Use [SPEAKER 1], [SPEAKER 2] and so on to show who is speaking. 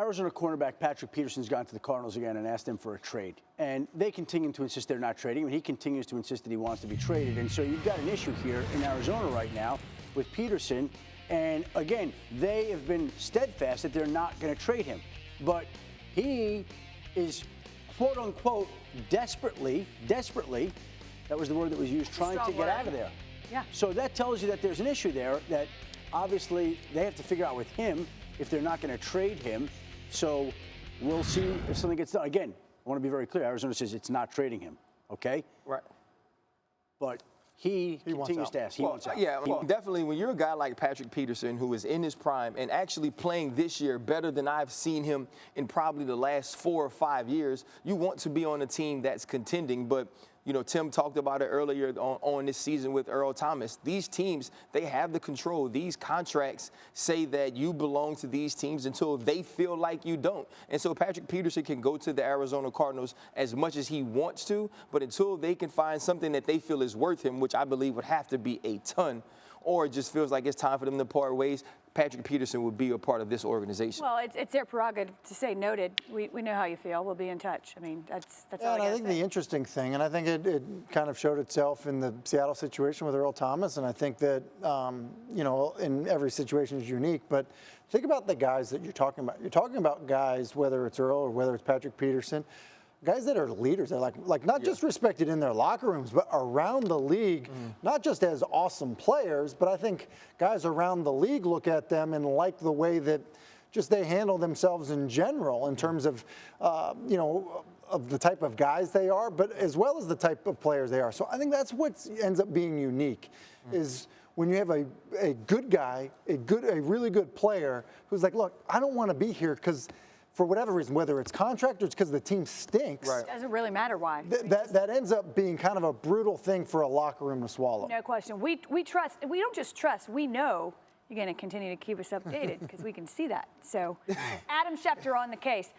[SPEAKER 1] Arizona cornerback Patrick Peterson's gone to the Cardinals again and asked them for a trade. And they continue to insist they're not trading him, and he continues to insist that he wants to be traded. And so you've got an issue here in Arizona right now with Peterson. And again, they have been steadfast that they're not going to trade him. But he is, quote unquote, desperately, that was the word that was used, trying to get out of there.
[SPEAKER 2] Yeah.
[SPEAKER 1] So that tells you that there's an issue there that obviously they have to figure out with him if they're not going to trade him. So we'll see if something gets done. Again, I want to be very clear. Arizona says it's not trading him, okay?
[SPEAKER 3] Right.
[SPEAKER 1] But he continues to ask. He wants out.
[SPEAKER 3] Yeah, well, definitely when you're a guy like Patrick Peterson, who is in his prime and actually playing this year better than I've seen him in probably the last 4 or 5 years, you want to be on a team that's contending. But you know, Tim talked about it earlier on this season with Earl Thomas. These teams, they have the control. These contracts say that you belong to these teams until they feel like you don't. And so Patrick Peterson can go to the Arizona Cardinals as much as he wants to, but until they can find something that they feel is worth him, which I believe would have to be a ton, or it just feels like it's time for them to part ways, Patrick Peterson would be a part of this organization.
[SPEAKER 2] Well, it's their prerogative to say noted. We know how you feel. We'll be in touch. I mean, that's all I gotta say.
[SPEAKER 4] I think the interesting thing, and I think it kind of showed itself in the Seattle situation with Earl Thomas, and I think that, you know, in every situation is unique, but think about the guys that you're talking about. You're talking about guys, whether it's Earl or whether it's Patrick Peterson, guys that are leaders. They're like not just respected in their locker rooms, but around the league, not just as awesome players, but I think guys around the league look at them and like the way that just they handle themselves in general in terms of, you know, of the type of guys they are, but as well as the type of players they are. So I think that's what ends up being unique is when you have a good guy, a really good player who's like, look, I don't want to be here because for whatever reason, whether it's contract or it's because the team stinks.
[SPEAKER 2] It doesn't really matter why.
[SPEAKER 4] That ends up being kind of a brutal thing for a locker room to swallow.
[SPEAKER 2] No question. We trust. We don't just trust. We know you're going to continue to keep us updated because we can see that. So, Adam Schefter on the case.